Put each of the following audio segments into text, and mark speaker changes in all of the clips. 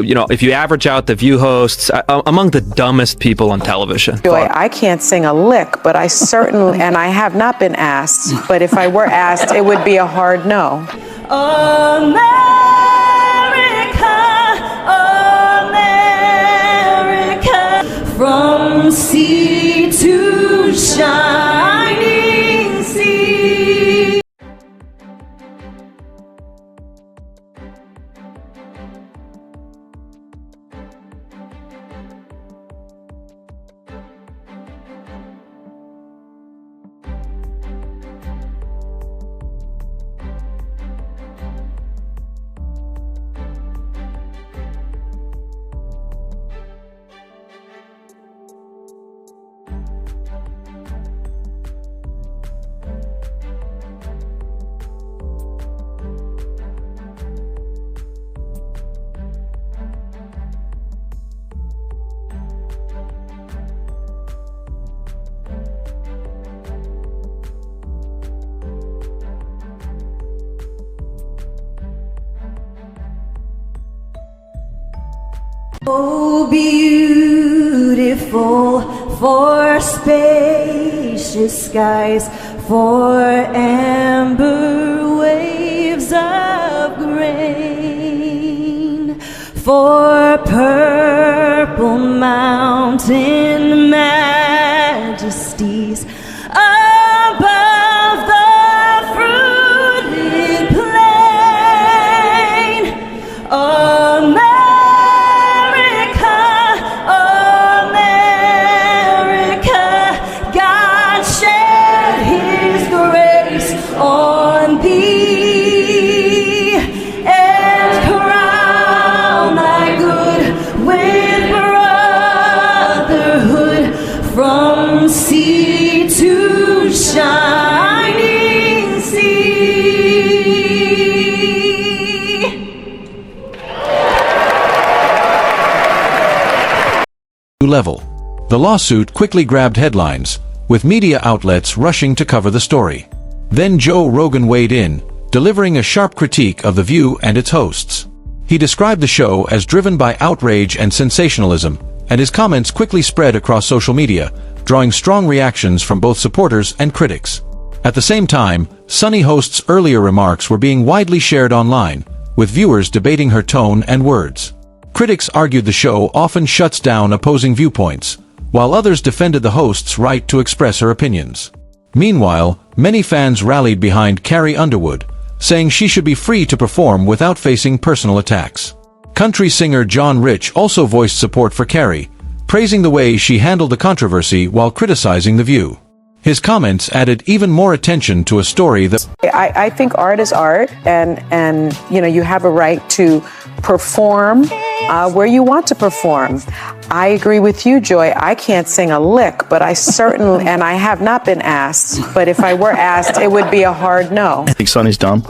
Speaker 1: You know, if you average out the View hosts, among the dumbest people on television.
Speaker 2: Joy, I can't sing a lick, but I certainly, and I have not been asked, but if I were asked, it would be a hard no.
Speaker 3: America, America, from sea to shining sea. Oh, beautiful for spacious skies, for amber waves of grain, for purple mountain majesties above the fruited plain. On thee, and crown thy good with brotherhood, from sea to shining sea.
Speaker 4: Level. The lawsuit quickly grabbed headlines, with media outlets rushing to cover the story. Then Joe Rogan weighed in, delivering a sharp critique of The View and its hosts. He described the show as driven by outrage and sensationalism, and his comments quickly spread across social media, drawing strong reactions from both supporters and critics. At the same time, Sunny host's earlier remarks were being widely shared online, with viewers debating her tone and words. Critics argued the show often shuts down opposing viewpoints, while others defended the host's right to express her opinions. Meanwhile, many fans rallied behind Carrie Underwood, saying she should be free to perform without facing personal attacks. Country singer John Rich also voiced support for Carrie, praising the way she handled the controversy while criticizing The View. His comments added even more attention to a story that...
Speaker 2: I think art is art, and you know, you have a right to perform where you want to perform. I agree with you, Joy. I can't sing a lick, but I certainly, and I have not been asked, but if I were asked, it would be a hard no.
Speaker 5: I think Sunny's dumb.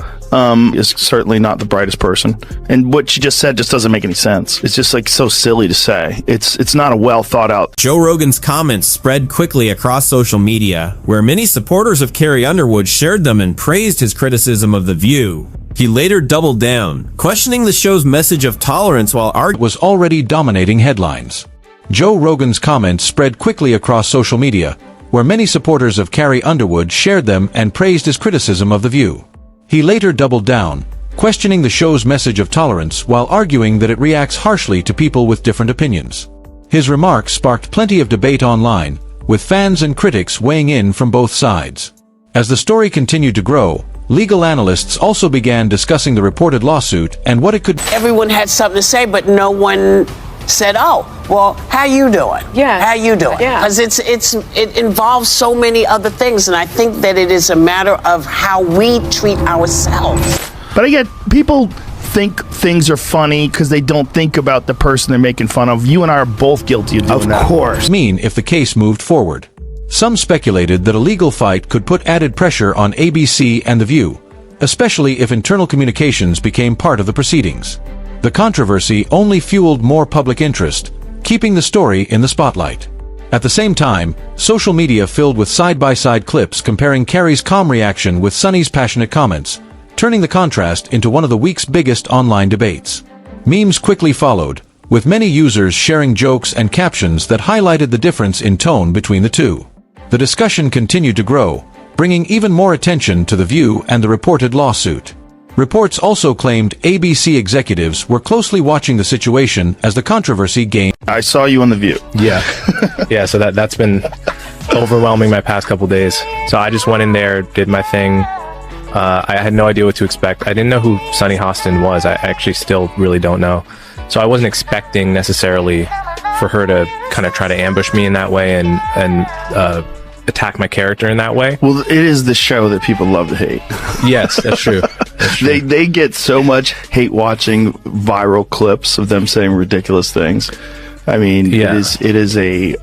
Speaker 5: Is certainly not the brightest person. And what she just said just doesn't make any sense. It's just like so silly to say. It's not a well thought out.
Speaker 6: Joe Rogan's comments spread quickly across social media, where many supporters of Carrie Underwood shared them and praised his criticism of The View. He later doubled down, questioning the show's message of tolerance while
Speaker 4: was already dominating headlines. Joe Rogan's comments spread quickly across social media, where many supporters of Carrie Underwood shared them and praised his criticism of The View. He later doubled down, questioning the show's message of tolerance while arguing that it reacts harshly to people with different opinions. His remarks sparked plenty of debate online, with fans and critics weighing in from both sides. As the story continued to grow, legal analysts also began discussing the reported lawsuit and what it could...
Speaker 7: Everyone had something to say, but no one said, oh, well, how you doing?
Speaker 2: Yeah.
Speaker 7: How you doing?
Speaker 2: Yeah.
Speaker 7: Because it involves so many other things, and I think that it is a matter of how we treat ourselves.
Speaker 5: But I get people think things are funny because they don't think about the person they're making fun of. You and I are both guilty of doing that. Of course.
Speaker 4: Mean if the case moved forward. Some speculated that a legal fight could put added pressure on ABC and The View, especially if internal communications became part of the proceedings. The controversy only fueled more public interest, keeping the story in the spotlight. At the same time, social media filled with side-by-side clips comparing Carrie's calm reaction with Sunny's passionate comments, turning the contrast into one of the week's biggest online debates. Memes quickly followed, with many users sharing jokes and captions that highlighted the difference in tone between the two. The discussion continued to grow, bringing even more attention to The View and the reported lawsuit. Reports also claimed ABC executives were closely watching the situation as the controversy gained.
Speaker 5: I saw you on The View.
Speaker 8: Yeah. Yeah, so that's been overwhelming my past couple days. So I just went in there, did my thing. I had no idea what to expect. I didn't know who Sunny Hostin was. I actually still really don't know. So I wasn't expecting necessarily for her to kind of try to ambush me in that way and attack my character in that way.
Speaker 5: Well, it is the show that people love to hate.
Speaker 8: Yes, that's true. That's true.
Speaker 5: They get so much hate watching viral clips of them saying ridiculous things. I mean,
Speaker 8: Yeah.
Speaker 5: it is a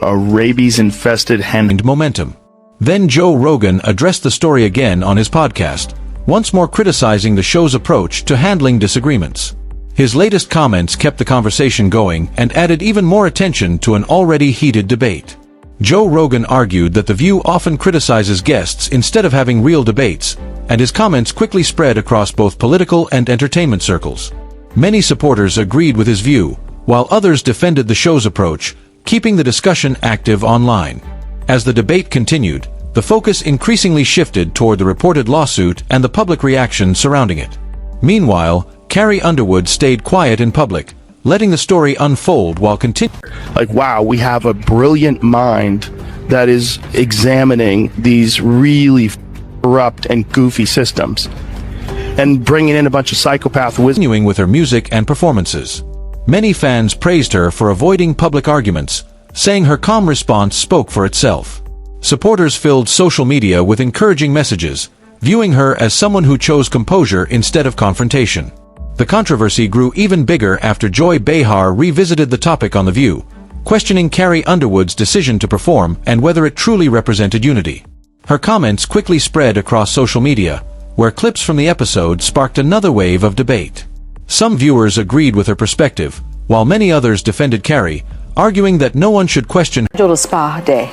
Speaker 5: rabies-infested hen.
Speaker 4: Momentum. Then Joe Rogan addressed the story again on his podcast, once more criticizing the show's approach to handling disagreements. His latest comments kept the conversation going and added even more attention to an already heated debate. Joe Rogan argued that The View often criticizes guests instead of having real debates, and his comments quickly spread across both political and entertainment circles. Many supporters agreed with his view, while others defended the show's approach, keeping the discussion active online. As the debate continued, the focus increasingly shifted toward the reported lawsuit and the public reaction surrounding it. Meanwhile, Carrie Underwood stayed quiet in public, letting the story unfold while continuing.
Speaker 5: Like, wow, we have a brilliant mind that is examining these really corrupt and goofy systems and bringing in a bunch of psychopath wizards.
Speaker 4: Continuing with her music and performances. Many fans praised her for avoiding public arguments, saying her calm response spoke for itself. Supporters filled social media with encouraging messages, viewing her as someone who chose composure instead of confrontation. The controversy grew even bigger after Joy Behar revisited the topic on The View, questioning Carrie Underwood's decision to perform and whether it truly represented unity. Her comments quickly spread across social media, where clips from the episode sparked another wave of debate. Some viewers agreed with her perspective, while many others defended Carrie, arguing that no one should question
Speaker 2: Do the spa day.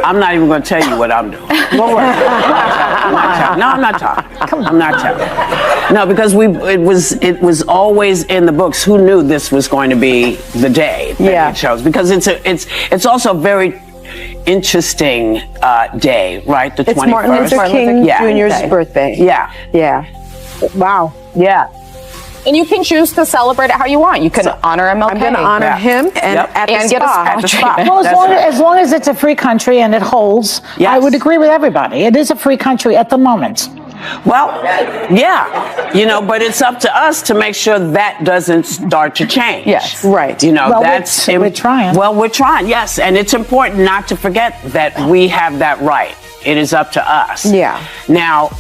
Speaker 7: I'm not even going to tell you what I'm doing. Don't worry. I'm not talking. I'm not telling. No, because it was always in the books. Who knew this was going to be the day that it shows? Because it's also a very interesting day, right? The 21st.
Speaker 2: It's Martin Luther King Jr.'s birthday.
Speaker 7: Yeah.
Speaker 2: Yeah. Wow. Yeah.
Speaker 9: And you can choose to celebrate it how you want. You can honor MLK.
Speaker 2: I'm going to honor him and
Speaker 9: get a spa.
Speaker 10: Well, as long as it's a free country and it holds, I would agree with everybody. It is a free country at the moment.
Speaker 7: Well, yeah, but it's up to us to make sure that doesn't start to change.
Speaker 2: Yes, right.
Speaker 10: Well,
Speaker 7: that's
Speaker 10: we're trying.
Speaker 7: Well, we're trying, yes, and it's important not to forget that we have that right. It is up to us.
Speaker 2: Yeah.
Speaker 7: Now,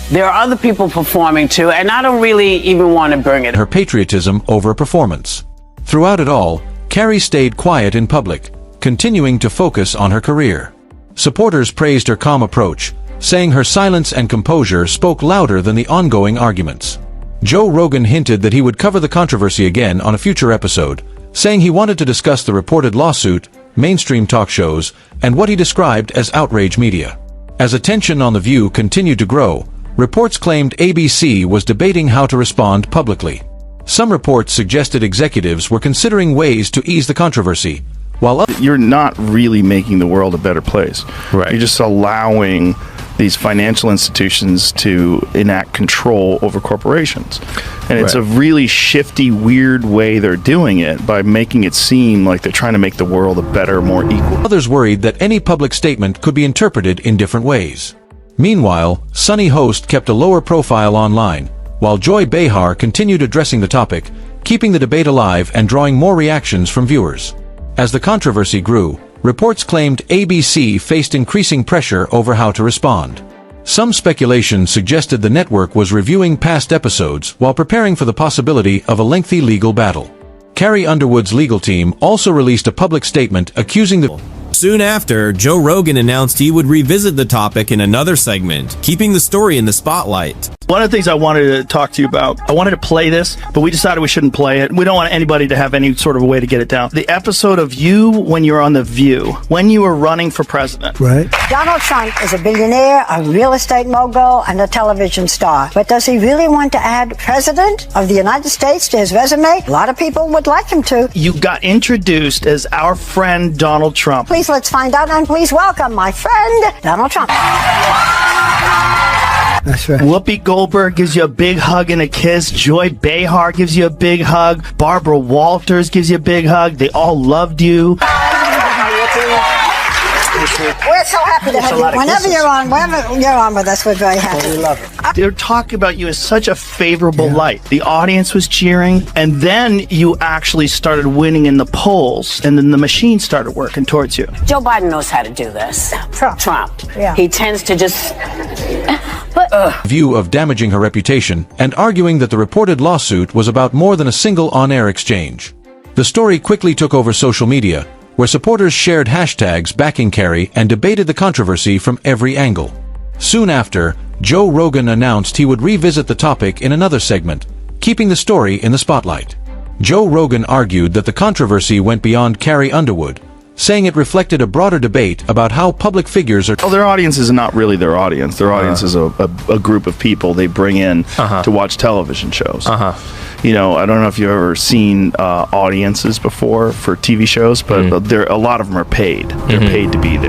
Speaker 7: there are other people performing too, and I don't really even want to bring it.
Speaker 4: her patriotism over a performance. Throughout it all, Carrie stayed quiet in public, continuing to focus on her career. Supporters praised her calm approach, saying her silence and composure spoke louder than the ongoing arguments. Joe Rogan hinted that he would cover the controversy again on a future episode, saying he wanted to discuss the reported lawsuit, mainstream talk shows, and what he described as outrage media. As attention on The View continued to grow, reports claimed ABC was debating how to respond publicly. Some reports suggested executives were considering ways to ease the controversy, while others
Speaker 5: You're not really making the world a better place.
Speaker 8: Right.
Speaker 5: You're just allowing these financial institutions to enact control over corporations. And it's a really shifty, weird way they're doing it by making it seem like they're trying to make the world a better, more equal.
Speaker 4: others worried that any public statement could be interpreted in different ways. Meanwhile, Sunny Host kept a lower profile online, while Joy Behar continued addressing the topic, keeping the debate alive and drawing more reactions from viewers. As the controversy grew, reports claimed ABC faced increasing pressure over how to respond. Some speculation suggested the network was reviewing past episodes while preparing for the possibility of a lengthy legal battle. Carrie Underwood's legal team also released a public statement accusing the
Speaker 6: Soon after, Joe Rogan announced he would revisit the topic in another segment, keeping the story in the spotlight.
Speaker 5: One of the things I wanted to talk to you about, I wanted to play this, but we decided we shouldn't play it. We don't want anybody to have any sort of a way to get it down. The episode of you when you were on The View, when you were running for president.
Speaker 11: Right. Donald Trump is a billionaire, a real estate mogul, and a television star. But does he really want to add President of the United States to his resume? A lot of people would like him to.
Speaker 5: You got introduced as our friend Donald Trump.
Speaker 11: Please let's find out, and please welcome my friend, Donald Trump.
Speaker 5: That's right. Whoopi Goldberg gives you a big hug and a kiss. Joy Behar gives you a big hug. Barbara Walters gives you a big hug. They all loved you.
Speaker 11: We're so happy to have you. Whenever you're on with us, we're very happy.
Speaker 5: We love it. They're talking about you as such a favorable light. The audience was cheering, and then you actually started winning in the polls, and then the machine started working towards you.
Speaker 7: Joe Biden knows how to do this. Trump.
Speaker 11: Yeah.
Speaker 7: He tends to just.
Speaker 4: View of damaging her reputation and arguing that the reported lawsuit was about more than a single on-air exchange. The story quickly took over social media, where supporters shared hashtags backing Carrie and debated the controversy from every angle. Soon after, Joe Rogan announced he would revisit the topic in another segment, keeping the story in the spotlight. Joe Rogan argued that the controversy went beyond Carrie Underwood, saying it reflected a broader debate about how public figures are...
Speaker 5: Well, their audience is not really their audience. Their audience is a group of people they bring in to watch television shows. You know, I don't know if you've ever seen audiences before for TV shows, but a lot of them are paid. They're paid to be there.